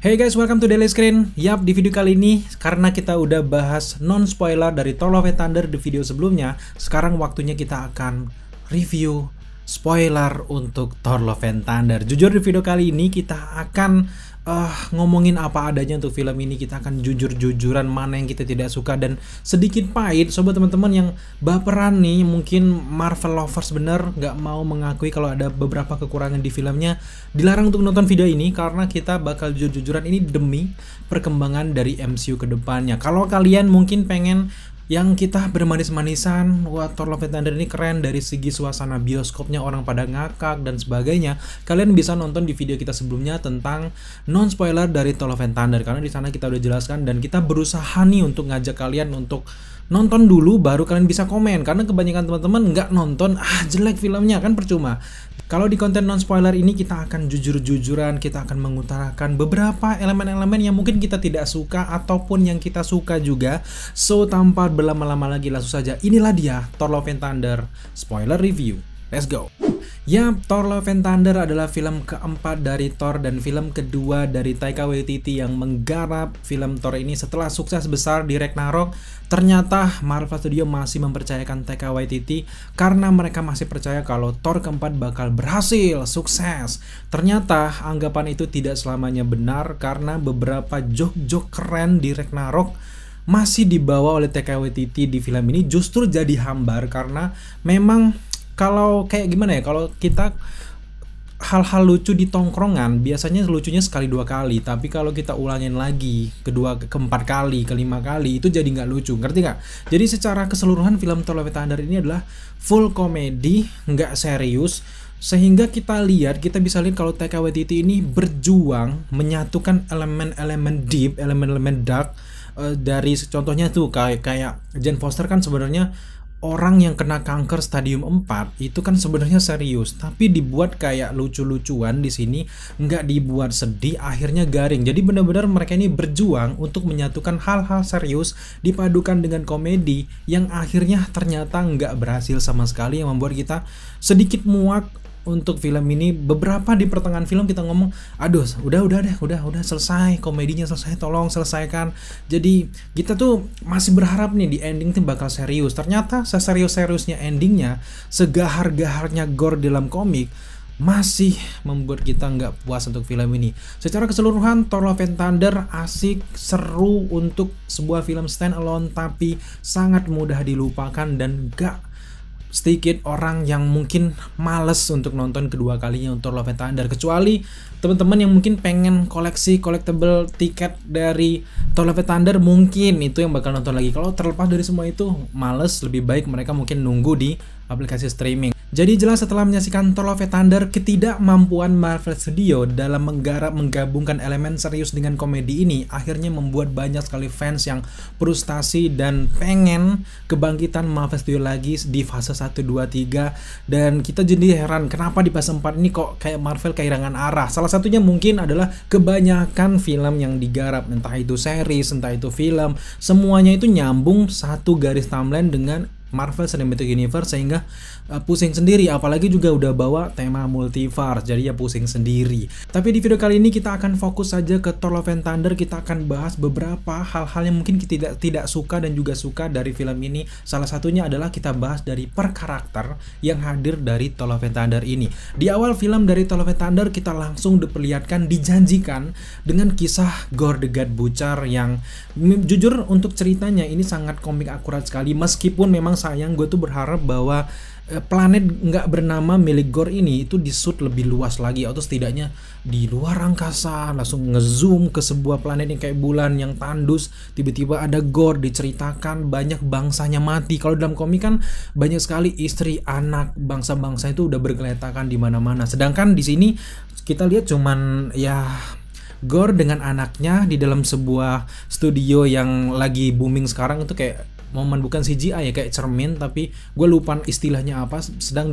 Hey guys, welcome to Daily Screen. Yap, di video kali ini karena kita udah bahas non-spoiler dari Thor Love and Thunder di video sebelumnya, sekarang waktunya kita akan review spoiler untuk Thor Love and Thunder. Jujur di video kali ini kita akan ngomongin apa adanya untuk film ini. Kita akan jujur-jujuran mana yang kita tidak suka dan sedikit pahit. Sobat teman-teman yang baperan nih, mungkin Marvel lovers bener nggak mau mengakui kalau ada beberapa kekurangan di filmnya, dilarang untuk nonton video ini karena kita bakal jujur-jujuran ini demi perkembangan dari MCU ke depannya. Kalau kalian mungkin pengen yang kita bermanis-manisan, wah Thor Love and Thunder ini keren dari segi suasana bioskopnya, orang pada ngakak dan sebagainya, kalian bisa nonton di video kita sebelumnya tentang non-spoiler dari Thor Love and Thunder, karena di sana kita udah jelaskan dan kita berusaha nih untuk ngajak kalian untuk nonton dulu baru kalian bisa komen, karena kebanyakan teman-teman nggak nonton, jelek filmnya, kan percuma. Kalau di konten non-spoiler ini kita akan jujur-jujuran, kita akan mengutarakan beberapa elemen-elemen yang mungkin kita tidak suka ataupun yang kita suka juga. So, tanpa berlama-lama lagi, langsung saja, inilah dia Thor Love and Thunder spoiler review. Let's go! Ya, Thor Love and Thunder adalah film keempat dari Thor dan film kedua dari Taika Waititi yang menggarap film Thor ini setelah sukses besar di Ragnarok. Ternyata Marvel Studio masih mempercayakan Taika Waititi karena mereka masih percaya kalau Thor keempat bakal berhasil, sukses. Ternyata anggapan itu tidak selamanya benar karena beberapa joke-joke keren di Ragnarok masih dibawa oleh Taika Waititi di film ini justru jadi hambar karena memang kalau kayak gimana ya, kalau kita hal-hal lucu di tongkrongan biasanya lucunya sekali dua kali, tapi kalau kita ulangin lagi kedua, keempat kali, kelima kali itu jadi nggak lucu, ngerti nggak? Jadi secara keseluruhan film Thor Love and Thunder ini adalah full komedi, nggak serius, sehingga kita bisa lihat kalau Taika Waititi ini berjuang menyatukan elemen-elemen deep, elemen-elemen dark dari contohnya tuh kayak Jane Foster kan sebenarnya orang yang kena kanker stadium 4 itu kan sebenarnya serius, tapi dibuat kayak lucu-lucuan di sini, nggak dibuat sedih, akhirnya garing. Jadi benar-benar mereka ini berjuang untuk menyatukan hal-hal serius dipadukan dengan komedi yang akhirnya ternyata nggak berhasil sama sekali, yang membuat kita sedikit muak untuk film ini. Beberapa di pertengahan film kita ngomong, aduh udah selesai, komedinya selesai, tolong selesaikan. Jadi kita tuh masih berharap nih di ending tuh bakal serius. Ternyata seserius-seriusnya endingnya, segahar-gaharnya gore dalam komik, masih membuat kita nggak puas untuk film ini. Secara keseluruhan Thor Love and Thunder asik, seru untuk sebuah film stand alone, tapi sangat mudah dilupakan dan gak sedikit orang yang mungkin males untuk nonton kedua kalinya untuk Love and Thunder, kecuali teman-teman yang mungkin pengen koleksi collectible tiket dari Thor Love and Thunder, mungkin itu yang bakal nonton lagi. Kalau terlepas dari semua itu males, lebih baik mereka mungkin nunggu di aplikasi streaming. Jadi jelas setelah menyaksikan Thor Love and Thunder, ketidakmampuan Marvel Studio dalam menggabungkan elemen serius dengan komedi ini akhirnya membuat banyak sekali fans yang frustasi dan pengen kebangkitan Marvel Studio lagi di fase 1, 2, 3. Dan kita jadi heran kenapa di fase 4 ini kok kayak Marvel kehilangan arah. Salah satunya mungkin adalah kebanyakan film yang digarap, entah itu series, entah itu film, semuanya itu nyambung satu garis timeline dengan Marvel Cinematic Universe, sehingga pusing sendiri, apalagi juga udah bawa tema multiverse, jadi ya pusing sendiri. Tapi di video kali ini kita akan fokus saja ke Thor Love and Thunder. Kita akan bahas beberapa hal-hal yang mungkin kita tidak suka dan juga suka dari film ini. Salah satunya adalah kita bahas dari per karakter yang hadir dari Thor Love and Thunder ini. Di awal film dari Thor Love and Thunder kita langsung diperlihatkan, dijanjikan dengan kisah Gorr the God Butcher yang jujur untuk ceritanya ini sangat komik akurat sekali, meskipun memang sayang gue tuh berharap bahwa planet nggak bernama milik Gorr ini itu di-shoot lebih luas lagi, atau setidaknya di luar angkasa langsung ngezoom ke sebuah planet yang kayak bulan yang tandus, tiba-tiba ada Gorr, diceritakan banyak bangsanya mati. Kalau dalam komik kan banyak sekali istri, anak, bangsa-bangsa itu udah bergeletakan di mana-mana. Sedangkan di sini kita lihat cuman ya Gorr dengan anaknya di dalam sebuah studio yang lagi booming sekarang, itu kayak momen bukan CGI ya, kayak cermin, tapi gue lupa istilahnya apa, sedang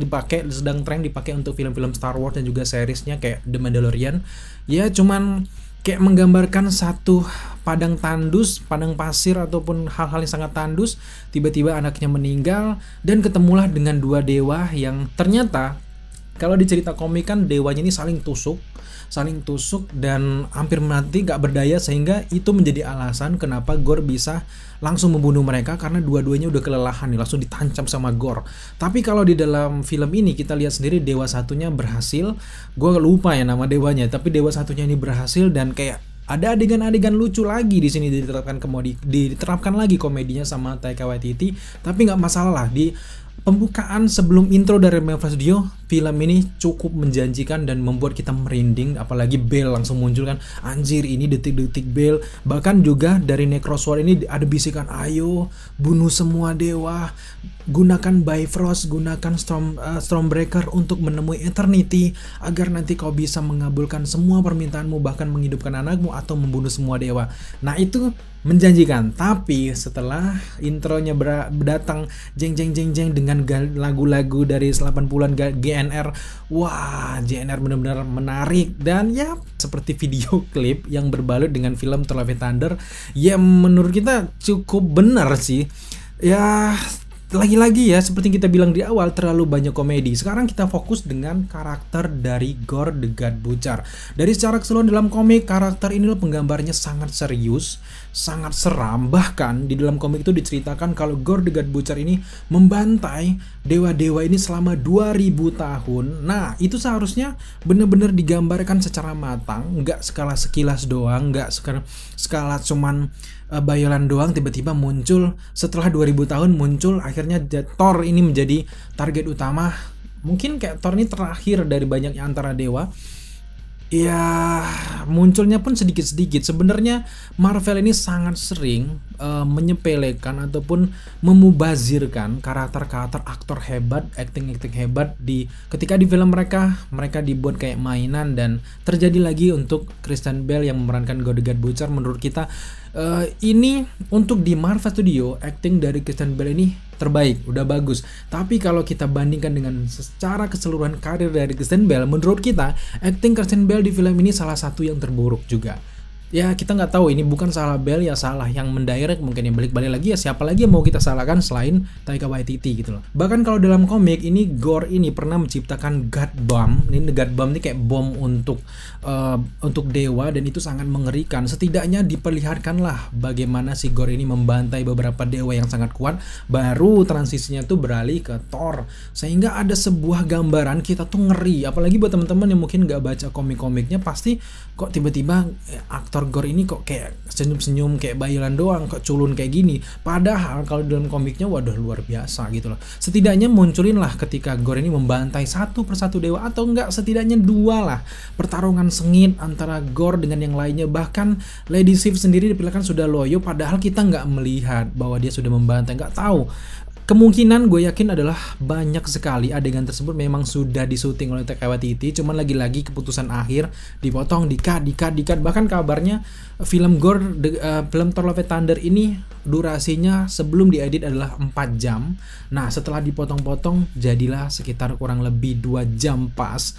tren dipakai untuk film-film Star Wars dan juga seriesnya kayak The Mandalorian. Ya cuman kayak menggambarkan satu padang tandus, padang pasir ataupun hal-hal yang sangat tandus, tiba-tiba anaknya meninggal dan ketemulah dengan dua dewa yang ternyata Kalau di cerita komik kan dewanya ini saling tusuk dan hampir mati gak berdaya, sehingga itu menjadi alasan kenapa Gorr bisa langsung membunuh mereka karena dua-duanya udah kelelahan nih, langsung ditancap sama Gorr. Tapi kalau di dalam film ini kita lihat sendiri dewa satunya berhasil, gue lupa ya nama dewanya, tapi dewa satunya ini berhasil dan kayak ada adegan-adegan lucu lagi di sini diterapkan lagi komedinya sama Taika Waititi, tapi nggak masalah lah. Di pembukaan sebelum intro dari Marvel Studio, film ini cukup menjanjikan dan membuat kita merinding, apalagi Bale langsung muncul kan, anjir ini detik-detik Bale. Bahkan juga dari Necrosword ini ada bisikan, ayo bunuh semua dewa, gunakan Bifrost, gunakan Stormbreaker untuk menemui Eternity agar nanti kau bisa mengabulkan semua permintaanmu, bahkan menghidupkan anakmu atau membunuh semua dewa. Nah itu menjanjikan, tapi setelah intronya datang jeng jeng jeng jeng dengan lagu-lagu dari 80-an GNR, wah GNR benar-benar menarik. Dan ya seperti video klip yang berbalut dengan film Thor Love and Thunder, ya menurut kita cukup benar sih. Ya lagi-lagi ya seperti kita bilang di awal, terlalu banyak komedi. Sekarang kita fokus dengan karakter dari Gorr the God Butcher. Dari secara keseluruhan dalam komik, karakter ini penggambarnya sangat serius, sangat seram. Bahkan di dalam komik itu diceritakan kalau Gorr the God Butcher ini membantai dewa-dewa ini selama 2000 tahun. Nah itu seharusnya benar-benar digambarkan secara matang, nggak skala sekilas doang, nggak skala cuman bayolan doang tiba-tiba muncul setelah 2000 tahun muncul. Akhirnya Thor ini menjadi target utama. Mungkin kayak Thor ini terakhir dari banyaknya antara dewa. Ya munculnya pun sedikit-sedikit. Sebenarnya Marvel ini sangat sering menyepelekan ataupun memubazirkan karakter-karakter aktor hebat, acting hebat ketika di film mereka dibuat kayak mainan. Dan terjadi lagi untuk Christian Bale yang memerankan Gorr the God Butcher. Menurut kita ini untuk di Marvel Studio, acting dari Christian Bale ini terbaik, udah bagus. Tapi kalau kita bandingkan dengan secara keseluruhan karir dari Christian Bale, menurut kita acting Christian Bale di film ini salah satu yang terburuk juga. Ya kita nggak tahu, ini bukan salah Bale ya, salah yang mendirect mungkin. Yang balik-balik lagi ya siapa lagi yang mau kita salahkan selain Taika Waititi gitu loh. Bahkan kalau dalam komik ini Gorr ini pernah menciptakan God Bomb. Ini God Bomb ini kayak bom untuk dewa, dan itu sangat mengerikan. Setidaknya diperlihatkanlah bagaimana si Gorr ini membantai beberapa dewa yang sangat kuat. Baru transisinya tuh beralih ke Thor, sehingga ada sebuah gambaran kita tuh ngeri. Apalagi buat teman-teman yang mungkin nggak baca komik-komiknya, pasti kok tiba-tiba aktor Gorr ini kok kayak senyum-senyum kayak bayilan doang, kok culun kayak gini. Padahal kalau dalam komiknya waduh luar biasa gitu loh. Setidaknya munculin lah ketika Gorr ini membantai satu persatu dewa, atau enggak setidaknya dua lah. Pertarungan sengit antara Gorr dengan yang lainnya. Bahkan Lady Sif sendiri diperlihatkan sudah loyo, padahal kita nggak melihat bahwa dia sudah membantai. Nggak tahu. Kemungkinan gue yakin adalah banyak sekali adegan tersebut memang sudah disuting oleh Taika Waititi, cuman lagi-lagi keputusan akhir dipotong, di-cut. Bahkan kabarnya film film Thor Love and Thunder ini durasinya sebelum diedit adalah 4 jam. Nah setelah dipotong-potong jadilah sekitar kurang lebih 2 jam pas.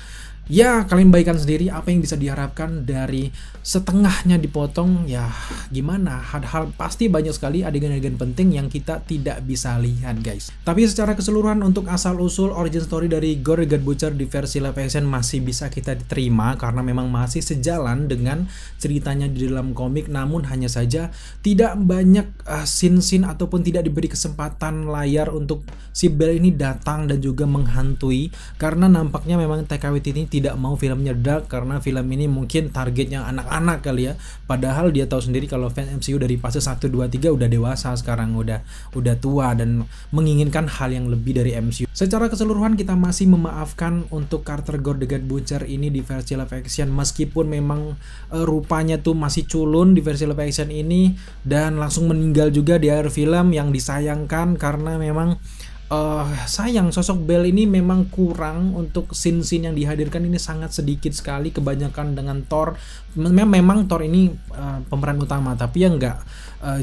Ya kalian bayangkan sendiri apa yang bisa diharapkan dari setengahnya dipotong. Ya gimana, hal-hal pasti banyak sekali adegan-adegan penting yang kita tidak bisa lihat guys. Tapi secara keseluruhan untuk asal-usul origin story dari Gorr the God Butcher di versi live action masih bisa kita diterima, karena memang masih sejalan dengan ceritanya di dalam komik. Namun hanya saja tidak banyak scene-scene ataupun tidak diberi kesempatan layar untuk si Bale ini datang dan juga menghantui, karena nampaknya memang Taika Waititi tidak mau filmnya dark, karena film ini mungkin targetnya anak-anak kali ya. Padahal dia tahu sendiri kalau fans MCU dari fase 1, 2, 3 udah dewasa sekarang, udah tua dan menginginkan hal yang lebih dari MCU. Secara keseluruhan kita masih memaafkan untuk karakter Gorr the God Butcher ini di versi live action, meskipun memang rupanya tuh masih culun di versi live action ini dan langsung meninggal juga di akhir film, yang disayangkan karena memang sayang sosok Bale ini memang kurang. Untuk scene-scene yang dihadirkan ini sangat sedikit sekali, kebanyakan dengan Thor. Memang Thor ini pemeran utama, tapi ya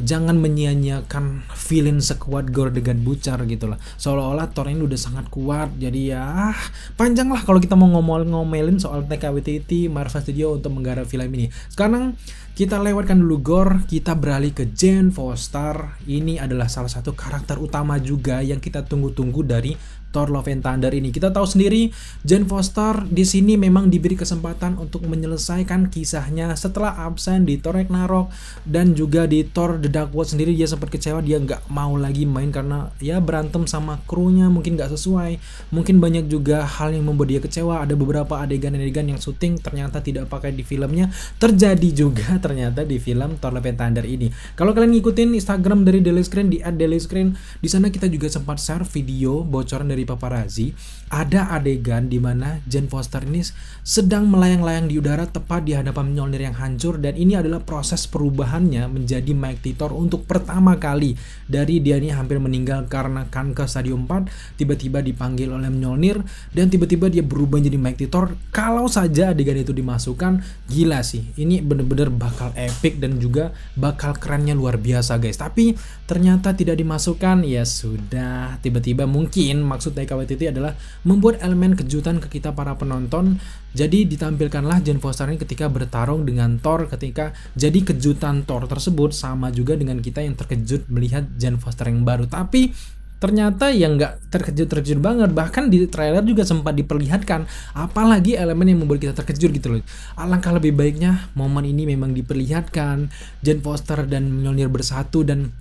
jangan menyia-nyiakan villain sekuat Gorr the God Butcher gitu lah. Seolah-olah Thor ini udah sangat kuat, jadi ya panjang lah kalau kita mau ngomelin soal Taika Waititi, Marvel Studio untuk menggarap film ini. Sekarang kita lewatkan dulu Gorr, kita beralih ke Jane Foster. Ini adalah salah satu karakter utama juga yang kita tunggu-tunggu dari Thor Love and Thunder ini. Kita tahu sendiri Jane Foster di sini memang diberi kesempatan untuk menyelesaikan kisahnya setelah absen di Thor Ragnarok dan juga di Thor The Dark World sendiri. Dia sempat kecewa, dia nggak mau lagi main karena ya berantem sama krunya mungkin nggak sesuai, mungkin banyak juga hal yang membuat dia kecewa. Ada beberapa adegan-adegan yang syuting ternyata tidak pakai di filmnya, terjadi juga ternyata di film Thor Love and Thunder ini. Kalau kalian ngikutin Instagram dari Daily Screen di @dailyscreen, di sana kita juga sempat share video bocoran dari paparazzi. Ada adegan di mana Jane Foster ini sedang melayang-layang di udara tepat di hadapan Mjolnir yang hancur, dan ini adalah proses perubahannya menjadi Mighty Thor untuk pertama kali. Dari dia ini hampir meninggal karena kanker stadium 4, tiba-tiba dipanggil oleh Mjolnir dan tiba-tiba dia berubah jadi Mighty Thor. Kalau saja adegan itu dimasukkan, gila sih, ini bener-bener bakal epic dan juga bakal kerennya luar biasa guys. Tapi ternyata tidak dimasukkan, ya sudah. Tiba-tiba mungkin maksud Taika Waititi adalah membuat elemen kejutan ke kita para penonton. Jadi ditampilkanlah Jane Foster ini ketika bertarung dengan Thor, ketika jadi kejutan Thor tersebut sama juga dengan kita yang terkejut melihat Jane Foster yang baru. Tapi ternyata yang nggak terkejut banget, bahkan di trailer juga sempat diperlihatkan, apalagi elemen yang membuat kita terkejut gitu loh. Alangkah lebih baiknya momen ini memang diperlihatkan Jane Foster dan Mjolnir bersatu, dan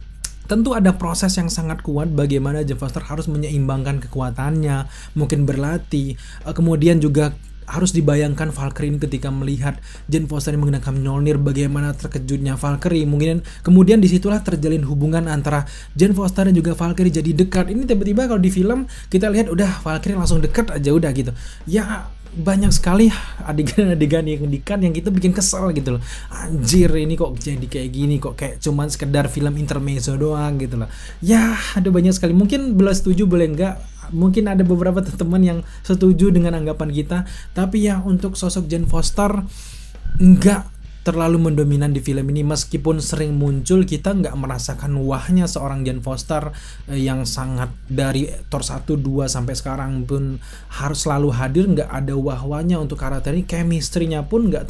tentu ada proses yang sangat kuat bagaimana Jane Foster harus menyeimbangkan kekuatannya, mungkin berlatih, kemudian juga harus dibayangkan Valkyrie ketika melihat Jane Foster yang menggunakan Mjolnir, bagaimana terkejutnya Valkyrie. Kemudian disitulah terjalin hubungan antara Jane Foster dan juga Valkyrie jadi dekat. Ini tiba-tiba kalau di film kita lihat udah Valkyrie langsung dekat aja udah gitu. Ya banyak sekali adegan-adegan yang kita bikin kesel gitu loh. Anjir, ini kok jadi kayak gini, kok kayak cuman sekedar film intermezzo doang gitu loh. Ya ada banyak sekali, mungkin boleh setuju boleh enggak, mungkin ada beberapa teman yang setuju dengan anggapan kita, tapi ya untuk sosok Jane Foster enggak terlalu mendominan di film ini. Meskipun sering muncul, kita nggak merasakan wahnya seorang Jane Foster yang sangat dari Thor 1, 2 sampai sekarang pun harus selalu hadir, nggak ada wah-wahnya untuk karakter ini. Chemistry-nya pun nggak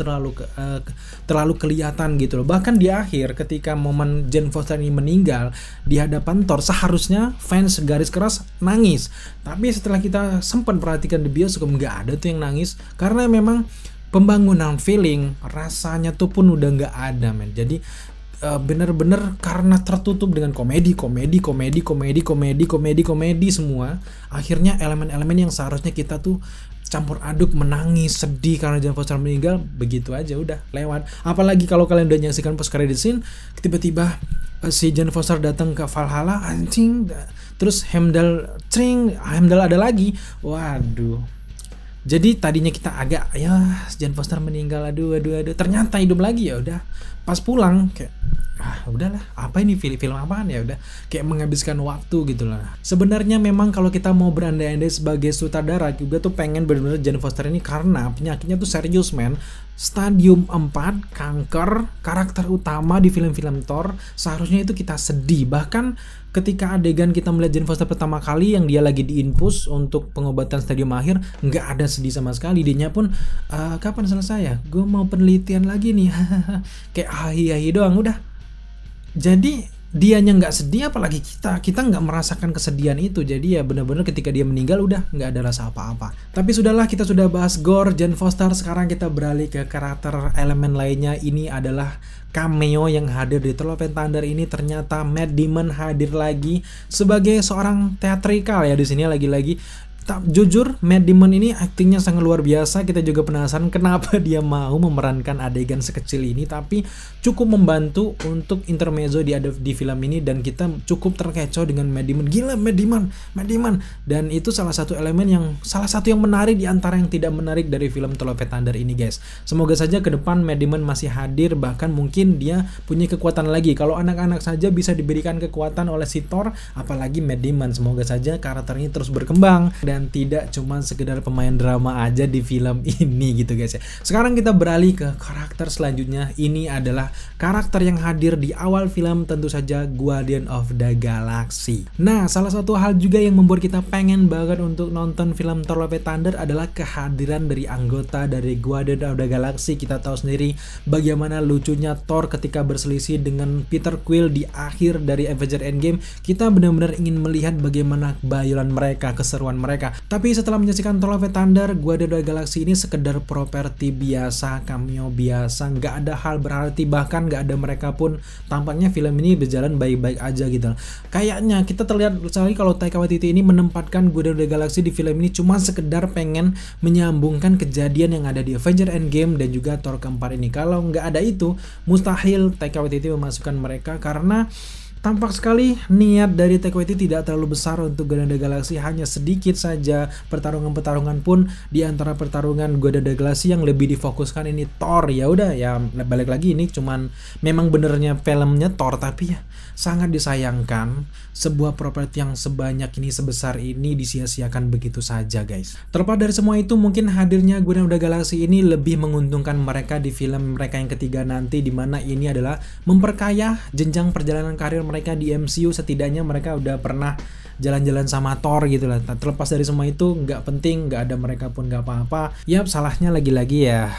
terlalu kelihatan gitu loh. Bahkan di akhir ketika momen Jane Foster ini meninggal di hadapan Thor, seharusnya fans garis keras nangis, tapi setelah kita sempat perhatikan di bioskop nggak ada tuh yang nangis, karena memang pembangunan feeling rasanya tuh pun udah nggak ada men. Jadi bener-bener karena tertutup dengan komedi semua, akhirnya elemen-elemen yang seharusnya kita tuh campur aduk, menangis, sedih karena Jane Foster meninggal, begitu aja udah lewat. Apalagi kalau kalian udah nyaksikan post credit scene, tiba-tiba si Jane Foster datang ke Valhalla, anjing, terus Heimdall ada lagi, waduh. Jadi tadinya kita agak ya Jane Foster meninggal, aduh, ternyata hidup lagi. Ya udah, pas pulang kayak udahlah, apa ini film apaan, ya udah kayak menghabiskan waktu gitu lah. Sebenarnya memang kalau kita mau berandai-andai sebagai sutradara juga tuh pengen bener-bener Jane Foster ini, karena penyakitnya tuh serius men. Stadium 4, kanker, karakter utama di film-film Thor, seharusnya itu kita sedih. Bahkan ketika adegan kita melihat Jane Foster pertama kali yang dia lagi diinfus untuk pengobatan stadium akhir, nggak ada sedih sama sekali. Dianya pun kapan selesai ya? Gue mau penelitian lagi nih. Kayak hahi doang udah. Jadi dianya nggak sedih, apalagi kita nggak merasakan kesedihan itu. Jadi ya benar-benar ketika dia meninggal udah nggak ada rasa apa-apa. Tapi sudahlah, kita sudah bahas gore Jane Foster, sekarang kita beralih ke karakter elemen lainnya. Ini adalah cameo yang hadir di Thor Love and Thunder ini. Ternyata Matt Damon hadir lagi sebagai seorang teatrikal ya di sini lagi-lagi. Jujur, Matt Damon ini aktingnya sangat luar biasa. Kita juga penasaran kenapa dia mau memerankan adegan sekecil ini, tapi cukup membantu untuk intermezzo di film ini, dan kita cukup terkecoh dengan Matt Damon. Gila, Matt Damon. Dan itu salah satu yang menarik di antara yang tidak menarik dari film Thor Love and Thunder ini guys. Semoga saja ke depan Matt Damon masih hadir, bahkan mungkin dia punya kekuatan lagi. Kalau anak-anak saja bisa diberikan kekuatan oleh si Thor, apalagi Matt Damon. Semoga saja karakter ini terus berkembang. Dan dan tidak cuma sekedar pemain drama aja di film ini gitu guys ya. Sekarang kita beralih ke karakter selanjutnya. Ini adalah karakter yang hadir di awal film, tentu saja Guardian of the Galaxy. Nah, salah satu hal juga yang membuat kita pengen banget untuk nonton film Thor Love and Thunder adalah kehadiran dari anggota dari Guardian of the Galaxy. Kita tahu sendiri bagaimana lucunya Thor ketika berselisih dengan Peter Quill di akhir dari Avengers Endgame. Kita benar-benar ingin melihat bagaimana kebayolan mereka, keseruan mereka. Tapi setelah menyaksikan Thor Love and Thunder, Guardian of the Galaxy ini sekedar properti biasa, cameo biasa, nggak ada hal berarti, bahkan nggak ada mereka pun. Tampaknya film ini berjalan baik-baik aja gitu. Kayaknya kita terlihat sekali kalau Taika Waititi ini menempatkan Guardian of the Galaxy di film ini cuma sekedar pengen menyambungkan kejadian yang ada di Avengers Endgame dan juga Thor keempat ini. Kalau nggak ada itu, mustahil Taika Waititi memasukkan mereka, karena tampak sekali niat dari Taika Waititi tidak terlalu besar untuk Guardian of the Galaxy, hanya sedikit saja pertarungan-pertarungan pun. Di antara pertarungan Guardian of the Galaxy yang lebih difokuskan ini Thor. Ya udah ya, balik lagi ini cuman memang benernya filmnya Thor, tapi ya sangat disayangkan sebuah properti yang sebanyak ini, sebesar ini disia-siakan begitu saja guys. Terlepas dari semua itu, mungkin hadirnya Guardian of the Galaxy ini lebih menguntungkan mereka di film mereka yang ketiga nanti, dimana ini adalah memperkaya jenjang perjalanan karir mereka di MCU. Setidaknya mereka udah pernah jalan-jalan sama Thor gitu lah. Terlepas dari semua itu, nggak penting, nggak ada mereka pun nggak apa-apa. Yap, salahnya lagi-lagi ya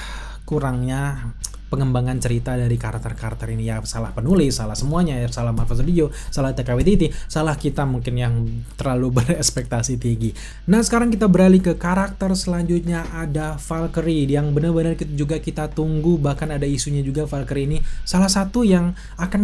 kurangnya pengembangan cerita dari karakter-karakter ini. Ya salah penulis, salah semuanya ya, salah Marvel Studio, salah Taika Waititi, salah kita mungkin yang terlalu berekspektasi tinggi. Nah, sekarang kita beralih ke karakter selanjutnya, ada Valkyrie yang benar-benar juga kita tunggu. Bahkan ada isunya juga, Valkyrie ini salah satu yang akan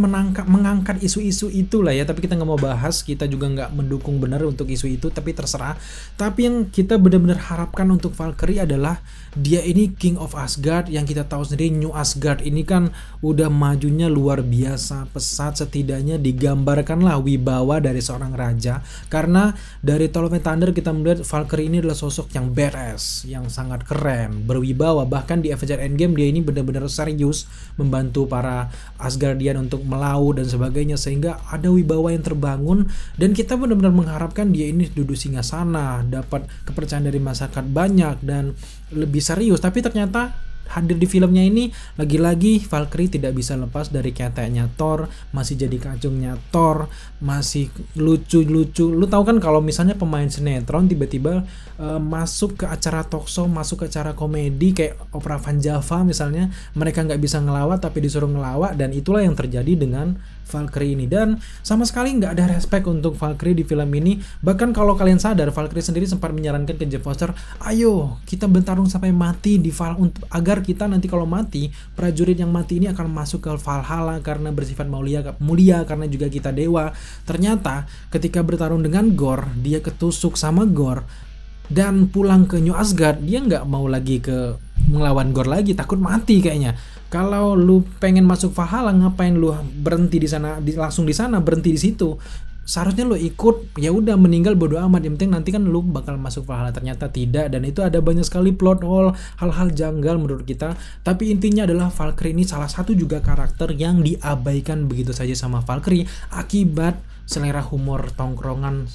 mengangkat isu-isu itu lah ya. Tapi kita nggak mau bahas, kita juga nggak mendukung benar untuk isu itu, tapi terserah. Tapi yang kita benar-benar harapkan untuk Valkyrie adalah dia ini King of Asgard, yang kita tahu sendiri New Asgard ini kan udah majunya luar biasa pesat. Setidaknya digambarkanlah wibawa dari seorang raja, karena dari Thor Love and Thunder kita melihat Valkyrie ini adalah sosok yang badass, yang sangat keren, berwibawa. Bahkan di Avengers Endgame dia ini benar-benar serius membantu para Asgardian untuk melaut dan sebagainya, sehingga ada wibawa yang terbangun dan kita benar-benar mengharapkan dia ini duduk singgasana, dapat kepercayaan dari masyarakat banyak dan lebih serius. Tapi ternyata hadir di filmnya ini lagi-lagi Valkyrie tidak bisa lepas dari keteknya Thor, masih jadi kacungnya Thor, masih lucu-lucu. Lu tahu kan kalau misalnya pemain sinetron tiba-tiba masuk ke acara talkshow, masuk ke acara komedi kayak Opera Van Java misalnya, mereka nggak bisa ngelawak tapi disuruh ngelawak, dan itulah yang terjadi dengan Valkyrie ini. Dan sama sekali nggak ada respect untuk Valkyrie di film ini. Bahkan kalau kalian sadar, Valkyrie sendiri sempat menyarankan ke Jeff Foster, ayo kita bertarung sampai mati di untuk agar kita nanti kalau mati, prajurit yang mati ini akan masuk ke Valhalla karena bersifat mulia karena juga kita dewa. Ternyata ketika bertarung dengan Gore, dia ketusuk sama Gore dan pulang ke New Asgard, dia nggak mau lagi ke melawan Gore lagi, takut mati kayaknya. Kalau lu pengen masuk Valhalla, ngapain lu berhenti di sana, langsung di sana berhenti di situ? Seharusnya lu ikut, ya udah meninggal bodo amat, yang penting nanti kan lu bakal masuk Valhalla. Ternyata tidak, dan itu ada banyak sekali plot hole, hal-hal janggal menurut kita. Tapi intinya adalah Valkyrie ini salah satu juga karakter yang diabaikan begitu saja sama Valkyrie akibat selera humor tongkrongan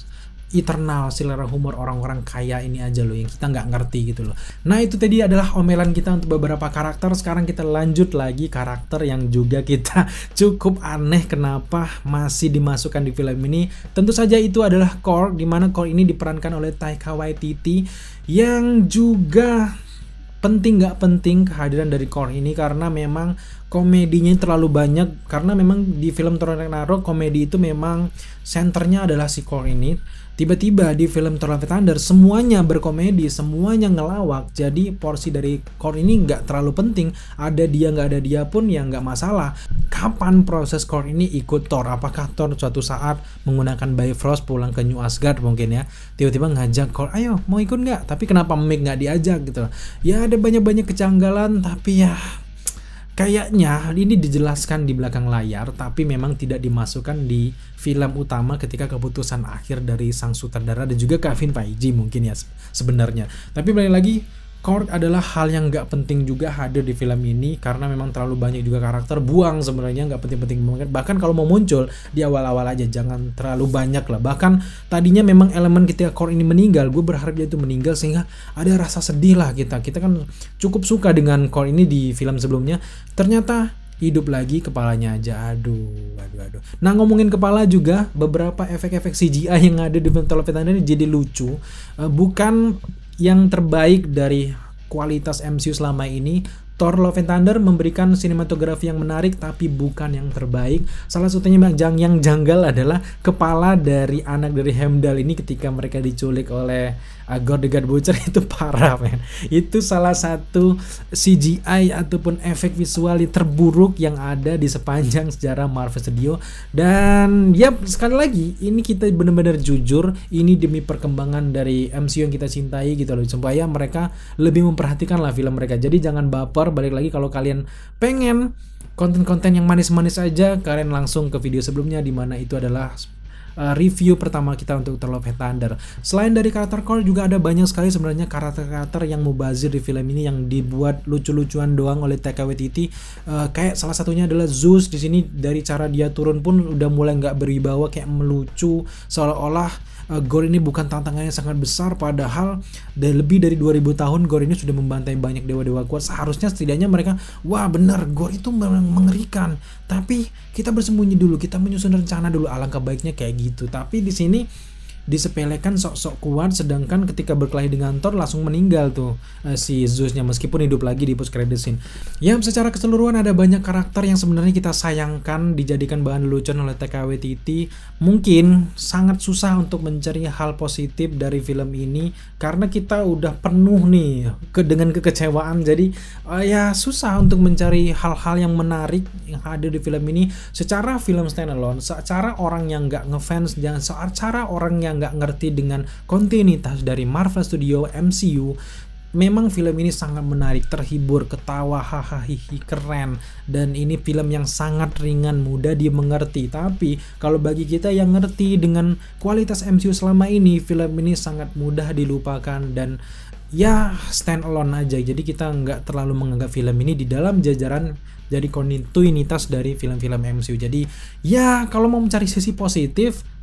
eternal, selera humor orang-orang kaya ini aja loh yang kita nggak ngerti gitu loh. Nah, itu tadi adalah omelan kita untuk beberapa karakter. Sekarang kita lanjut lagi karakter yang juga kita cukup aneh kenapa masih dimasukkan di film ini. Tentu saja itu adalah Korg, dimana Korg ini diperankan oleh Taika Waititi, yang juga penting nggak penting kehadiran dari Korg ini karena memang komedinya terlalu banyak. Karena memang di film Thor Ragnarok komedi itu memang senternya adalah si Korg ini. Tiba-tiba di film Thor Love and Thunder semuanya berkomedi, semuanya ngelawak. Jadi porsi dari Korg ini nggak terlalu penting. Ada dia nggak ada dia pun ya nggak masalah. Kapan proses Korg ini ikut Thor? Apakah Thor suatu saat menggunakan Bifrost pulang ke New Asgard mungkin ya? Tiba-tiba ngajak Korg, ayo mau ikut nggak? Tapi kenapa Mick nggak diajak gitu? Ya ada banyak-banyak kejanggalan, tapi ya kayaknya ini dijelaskan di belakang layar, tapi memang tidak dimasukkan di film utama ketika keputusan akhir dari sang sutradara dan juga Kevin Feige mungkin ya sebenarnya. Tapi balik lagi, Korg adalah hal yang nggak penting juga hadir di film ini karena memang terlalu banyak juga karakter, buang sebenarnya, nggak penting-penting banget. Bahkan kalau mau muncul di awal-awal aja, jangan terlalu banyak lah. Bahkan tadinya memang elemen ketika Korg ini meninggal, gue berharap dia itu meninggal sehingga ada rasa sedih lah kita kan cukup suka dengan Korg ini di film sebelumnya, ternyata hidup lagi kepalanya aja. Aduh. Nah, ngomongin kepala juga, beberapa efek-efek CGI yang ada di film Thor: Love and Thunder ini jadi lucu. Bukan yang terbaik dari kualitas MCU selama ini. Thor: Love and Thunder memberikan sinematografi yang menarik tapi bukan yang terbaik. Salah satunya yang janggal adalah kepala dari anak dari Heimdall ini ketika mereka diculik oleh Gorr the God Butcher. Itu parah, men. Itu salah satu CGI ataupun efek visual terburuk yang ada di sepanjang sejarah Marvel Studio. Dan ya, sekali lagi ini kita benar-benar jujur, ini demi perkembangan dari MCU yang kita cintai gitu loh, supaya mereka lebih memperhatikan lah film mereka. Jadi jangan baper. Balik lagi, kalau kalian pengen konten-konten yang manis-manis aja, kalian langsung ke video sebelumnya, dimana itu adalah review pertama kita untuk Thor: Love and Thunder. Selain dari karakter Korg, juga ada banyak sekali sebenarnya karakter-karakter yang mubazir di film ini yang dibuat lucu-lucuan doang oleh Taika Waititi. Kayak salah satunya adalah Zeus. Di sini dari cara dia turun pun udah mulai nggak berwibawa, kayak melucu, seolah-olah Gorr ini bukan tantangannya sangat besar, padahal lebih dari 2000 tahun Gorr ini sudah membantai banyak dewa-dewa kuat. Seharusnya setidaknya mereka, wah benar, Gorr itu mengerikan, tapi kita bersembunyi dulu, kita menyusun rencana dulu, alangkah baiknya kayak gitu. Tapi di sini disepelekan sok-sok kuat, sedangkan ketika berkelahi dengan Thor langsung meninggal tuh si Zeusnya, meskipun hidup lagi di post credit scene. Ya, secara keseluruhan ada banyak karakter yang sebenarnya kita sayangkan dijadikan bahan lelucon oleh Taika Waititi. Mungkin sangat susah untuk mencari hal positif dari film ini karena kita udah penuh nih dengan kekecewaan. Jadi ya susah untuk mencari hal-hal yang menarik yang ada di film ini secara film standalone, secara orang yang nggak ngefans, dan secara orang yang nggak ngerti dengan kontinuitas dari Marvel Studio MCU. Memang film ini sangat menarik, terhibur, ketawa, hahaha, keren, dan ini film yang sangat ringan, mudah dimengerti. Tapi kalau bagi kita yang ngerti dengan kualitas MCU selama ini, film ini sangat mudah dilupakan dan ya stand alone aja. Jadi kita nggak terlalu menganggap film ini di dalam jajaran jadi kontinuitas dari film-film MCU. Jadi ya kalau mau mencari sisi positif,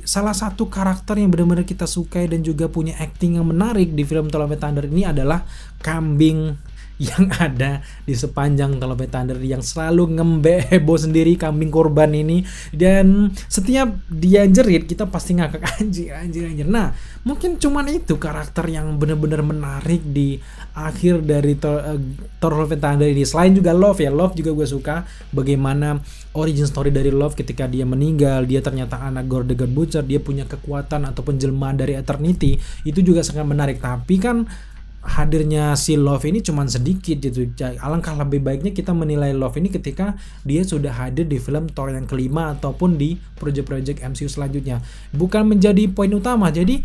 salah satu karakter yang benar-benar kita sukai dan juga punya acting yang menarik di film Thor: Love and Thunder ini adalah kambing yang ada di sepanjang Thor: Love and Thunder, yang selalu heboh sendiri, kambing korban ini. Dan setiap dia jerit kita pasti ngakak, anjir. Nah, mungkin cuman itu karakter yang benar-benar menarik di akhir dari Thor: Love and Thunder ini. Selain juga Love juga gue suka bagaimana origin story dari Love ketika dia meninggal, dia ternyata anak Gorr the God Butcher, dia punya kekuatan ataupun jelmaan dari Eternity, itu juga sangat menarik. Tapi kan hadirnya si Love ini cuman sedikit gitu. Alangkah lebih baiknya kita menilai Love ini ketika dia sudah hadir di film Thor yang kelima ataupun di project-project MCU selanjutnya, bukan menjadi poin utama. Jadi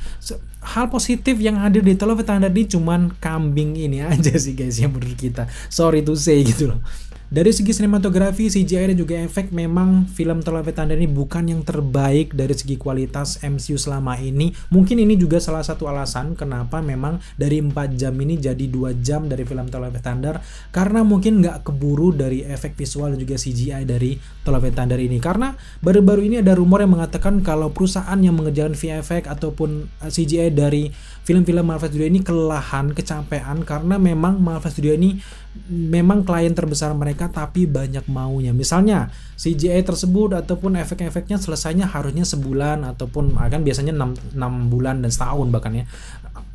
hal positif yang hadir di Thor: Love and Thunder ini cuman kambing ini aja sih guys, yang menurut kita, sorry to say gitu loh. Dari segi sinematografi, CGI dan juga efek, memang film Thor: Love and Thunder ini bukan yang terbaik dari segi kualitas MCU selama ini. Mungkin ini juga salah satu alasan kenapa memang dari 4 jam ini jadi 2 jam dari film Thor: Love and Thunder, karena mungkin nggak keburu dari efek visual dan juga CGI dari Thor: Love and Thunder ini. Karena baru-baru ini ada rumor yang mengatakan kalau perusahaan yang mengerjakan VFX ataupun CGI dari film-film Marvel Studio ini kelelahan, kecapean, karena memang Marvel Studio ini memang klien terbesar mereka tapi banyak maunya. Misalnya CGI tersebut ataupun efek-efeknya selesainya harusnya sebulan ataupun akan biasanya 6 bulan dan setahun bahkan ya.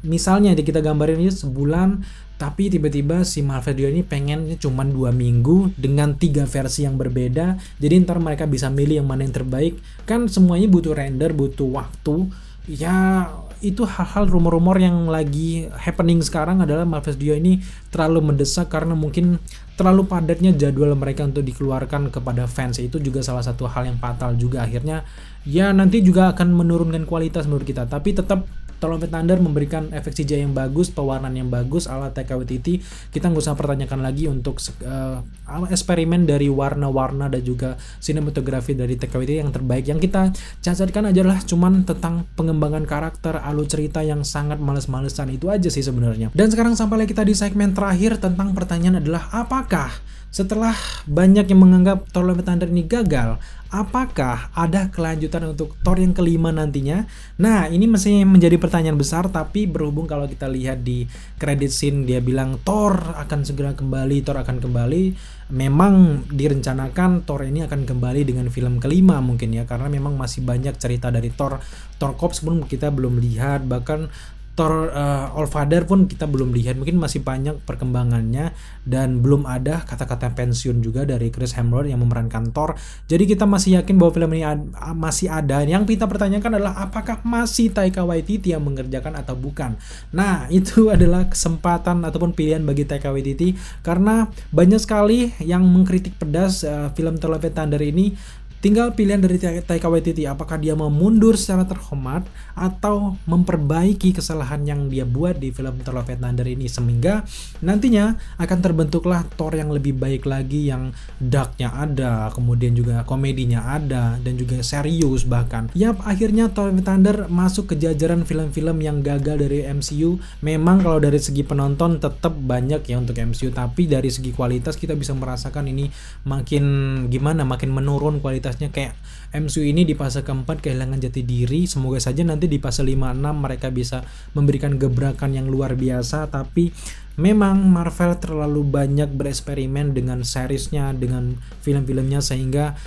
Misalnya kita gambarin ini sebulan, tapi tiba-tiba si Marvel Studio ini pengen cuman 2 minggu dengan 3 versi yang berbeda. Jadi ntar mereka bisa milih yang mana yang terbaik. Kan semuanya butuh render, butuh waktu. Ya itu hal-hal rumor-rumor yang lagi happening sekarang adalah Marvel Studio ini terlalu mendesak karena mungkin terlalu padatnya jadwal mereka untuk dikeluarkan kepada fans, itu juga salah satu hal yang fatal juga, akhirnya ya nanti juga akan menurunkan kualitas menurut kita. Tapi tetap Toll of the Thunder memberikan efek CGI yang bagus, pewarnaan yang bagus ala Taika Waititi. Kita nggak usah pertanyakan lagi untuk eksperimen dari warna-warna dan juga sinematografi dari Taika Waititi yang terbaik. Yang kita catatkan adalah cuman tentang pengembangan karakter, alur cerita yang sangat males-malesan, itu aja sih sebenarnya. Dan sekarang sampailah kita di segmen terakhir tentang pertanyaan adalah, apakah setelah banyak yang menganggap Thor Love and Thunder ini gagal, apakah ada kelanjutan untuk Thor yang kelima nantinya? Nah, ini masih menjadi pertanyaan besar, tapi berhubung kalau kita lihat di credit scene dia bilang Thor akan segera kembali, Thor akan kembali. Memang direncanakan Thor ini akan kembali dengan film kelima mungkin ya, karena memang masih banyak cerita dari Thor Corps pun kita belum lihat, bahkan Thor Allfather pun kita belum lihat, mungkin masih banyak perkembangannya, dan belum ada kata-kata pensiun juga dari Chris Hemsworth yang memerankan Thor. Jadi kita masih yakin bahwa film ini masih ada. Yang kita pertanyakan adalah apakah masih Taika Waititi yang mengerjakan atau bukan. Nah, itu adalah kesempatan ataupun pilihan bagi Taika Waititi, karena banyak sekali yang mengkritik pedas film Thor Love and Thunder ini. Tinggal pilihan dari Taika Waititi, apakah dia mau mundur secara terhormat atau memperbaiki kesalahan yang dia buat di film Thor Love and Thunder ini, sehingga nantinya akan terbentuklah Thor yang lebih baik lagi, yang darknya ada, kemudian juga komedinya ada, dan juga serius bahkan. Yap, akhirnya Thor Love and Thunder masuk ke jajaran film-film yang gagal dari MCU. Memang kalau dari segi penonton tetap banyak ya untuk MCU, tapi dari segi kualitas kita bisa merasakan ini makin gimana, makin menurun kualitas. Kayak MCU ini di fase keempat kehilangan jati diri. Semoga saja nanti di fase 5-6 mereka bisa memberikan gebrakan yang luar biasa. Tapi memang Marvel terlalu banyak bereksperimen dengan seriesnya, dengan film-filmnya, sehingga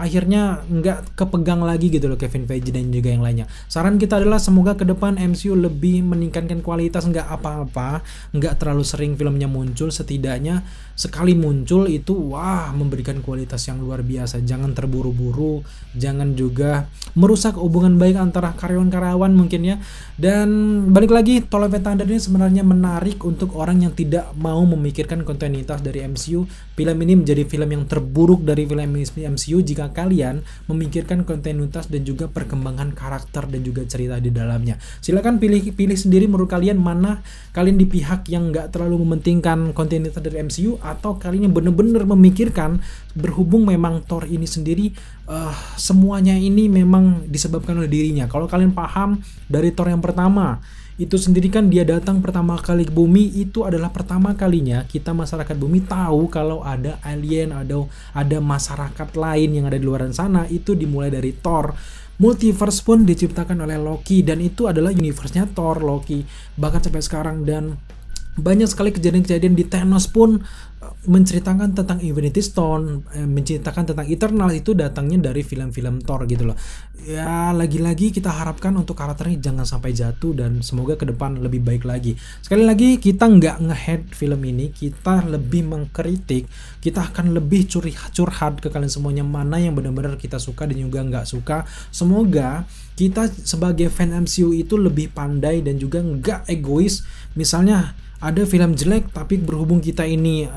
akhirnya nggak kepegang lagi gitu loh Kevin Feige dan juga yang lainnya. Saran kita adalah semoga ke depan MCU lebih meningkatkan kualitas, nggak apa-apa, nggak terlalu sering filmnya muncul, setidaknya sekali muncul itu wah memberikan kualitas yang luar biasa. Jangan terburu-buru, jangan juga merusak hubungan baik antara karyawan-karyawan mungkin ya. Dan balik lagi, Thor Love and Thunder ini sebenarnya menarik untuk orang yang tidak mau memikirkan kontinuitas dari MCU. Film ini menjadi film yang terburuk dari film MCU jika kalian memikirkan kontinuitas dan juga perkembangan karakter dan juga cerita di dalamnya. Silakan pilih sendiri menurut kalian, mana kalian di pihak yang nggak terlalu mementingkan kontinuitas dari MCU, atau kalian yang benar-benar memikirkan, berhubung memang Thor ini sendiri semuanya ini memang disebabkan oleh dirinya. Kalau kalian paham dari Thor yang pertama itu sendiri kan dia datang pertama kali ke bumi, itu adalah pertama kalinya kita masyarakat bumi tahu kalau ada alien, ada masyarakat lain yang ada di luar sana. Itu dimulai dari Thor. Multiverse pun diciptakan oleh Loki, dan itu adalah universe-nya Thor, Loki, bahkan sampai sekarang. Dan banyak sekali kejadian-kejadian di Thanos pun menceritakan tentang Infinity Stone, menceritakan tentang Eternal, itu datangnya dari film-film Thor gitu loh. Ya lagi-lagi kita harapkan untuk karakternya jangan sampai jatuh, dan semoga ke depan lebih baik lagi. Sekali lagi kita nggak nge-hate film ini, kita lebih mengkritik, kita akan lebih curhat ke kalian semuanya mana yang benar-benar kita suka dan juga nggak suka. Semoga kita sebagai fan MCU itu lebih pandai dan juga nggak egois. Misalnya ada film jelek, tapi berhubung kita ini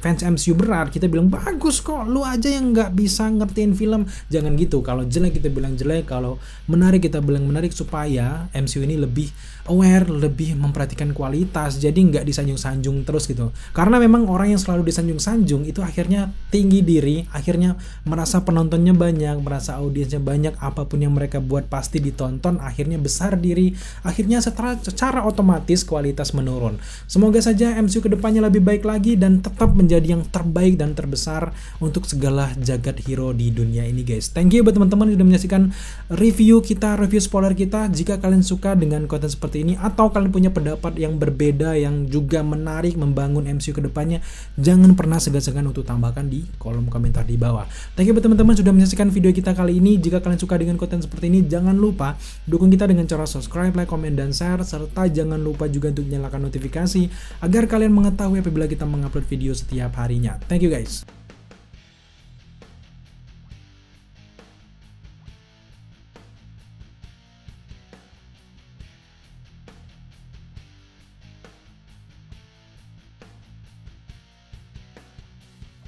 fans MCU berat, kita bilang bagus kok, lu aja yang nggak bisa ngertiin film. Jangan gitu. Kalau jelek kita bilang jelek, kalau menarik kita bilang menarik, supaya MCU ini lebih aware, lebih memperhatikan kualitas, jadi nggak disanjung-sanjung terus gitu. Karena memang orang yang selalu disanjung-sanjung itu akhirnya tinggi diri, akhirnya merasa penontonnya banyak, merasa audiensnya banyak, apapun yang mereka buat pasti ditonton, akhirnya besar diri, akhirnya secara otomatis kualitas menurun. Semoga saja MCU kedepannya lebih baik lagi dan tetap menjadi yang terbaik dan terbesar untuk segala jagat hero di dunia ini guys. Thank you buat teman-teman sudah menyaksikan review spoiler kita. Jika kalian suka dengan konten seperti ini, atau kalian punya pendapat yang berbeda yang juga menarik membangun MCU kedepannya, jangan pernah segan-segan untuk tambahkan di kolom komentar di bawah. Thank you buat teman-teman sudah menyaksikan video kita kali ini. Jika kalian suka dengan konten seperti ini, jangan lupa dukung kita dengan cara subscribe, like, komen, dan share, serta jangan lupa juga untuk nyalakan notifikasi agar kalian mengetahui apabila kita mengupload video setiap harinya. Thank you guys.